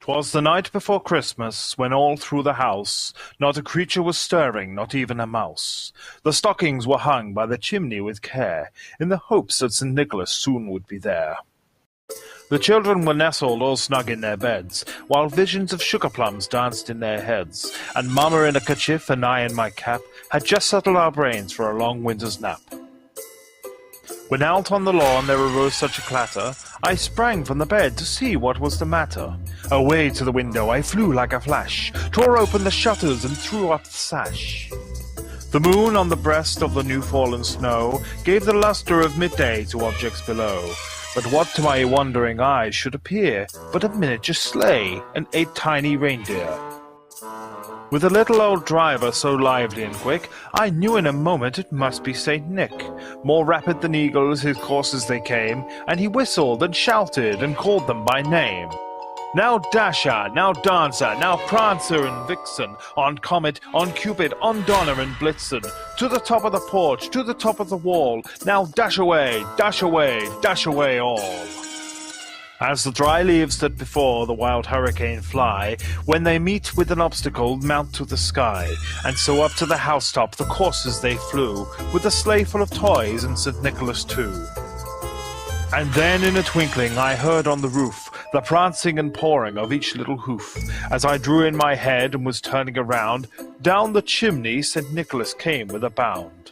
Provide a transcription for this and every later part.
'Twas the night before Christmas, when all through the house not a creature was stirring, not even a mouse. The stockings were hung by the chimney with care, in the hopes that St. Nicholas soon would be there. The children were nestled all snug in their beds, while visions of sugar plums danced in their heads, and Mamma in a kerchief and I in my cap had just settled our brains for a long winter's nap. When out on the lawn there arose such a clatter, I sprang from the bed to see what was the matter. Away to the window I flew like a flash, tore open the shutters and threw up the sash. The moon on the breast of the new-fallen snow gave the lustre of midday to objects below. But what to my wondering eyes should appear but a miniature sleigh and 8 tiny reindeer. With a little old driver so lively and quick, I knew in a moment it must be St. Nick. More rapid than eagles his coursers they came, and he whistled and shouted and called them by name. Now Dasher, now Dancer, now Prancer and Vixen, on Comet, on Cupid, on Donner and Blitzen, to the top of the porch, to the top of the wall, now dash away, dash away, dash away all. As the dry leaves that before the wild hurricane fly, when they meet with an obstacle, mount to the sky, and so up to the housetop the coursers they flew, with a sleigh full of toys and St. Nicholas too. And then in a twinkling I heard on the roof the prancing and pawing of each little hoof. As I drew in my head and was turning around, down the chimney St. Nicholas came with a bound.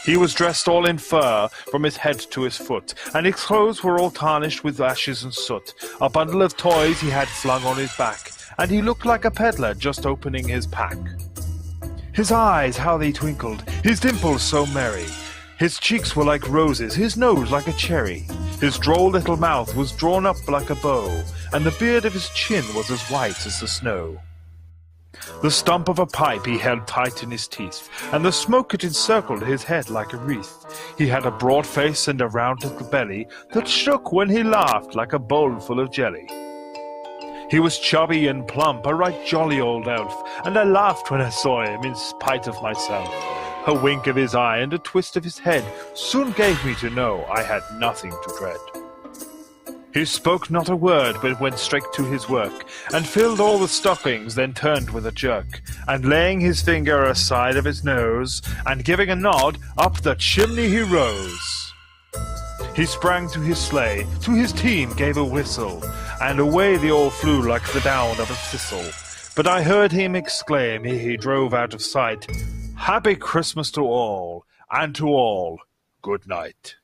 He was dressed all in fur from his head to his foot, and his clothes were all tarnished with ashes and soot. A bundle of toys he had flung on his back, and he looked like a peddler just opening his pack. His eyes, how they twinkled, his dimples so merry. His cheeks were like roses, his nose like a cherry. His droll little mouth was drawn up like a bow, and the beard of his chin was as white as the snow. The stump of a pipe he held tight in his teeth, and the smoke it encircled his head like a wreath. He had a broad face and a round little belly that shook when he laughed like a bowl full of jelly. He was chubby and plump, a right jolly old elf, and I laughed when I saw him in spite of myself. A wink of his eye and a twist of his head soon gave me to know I had nothing to dread. He spoke not a word, but went straight to his work, and filled all the stockings, then turned with a jerk, and laying his finger aside of his nose, and giving a nod, up the chimney he rose. He sprang to his sleigh, to his team gave a whistle, and away they all flew like the down of a thistle. But I heard him exclaim, ere he drove out of sight, "Happy Christmas to all, and to all, good night."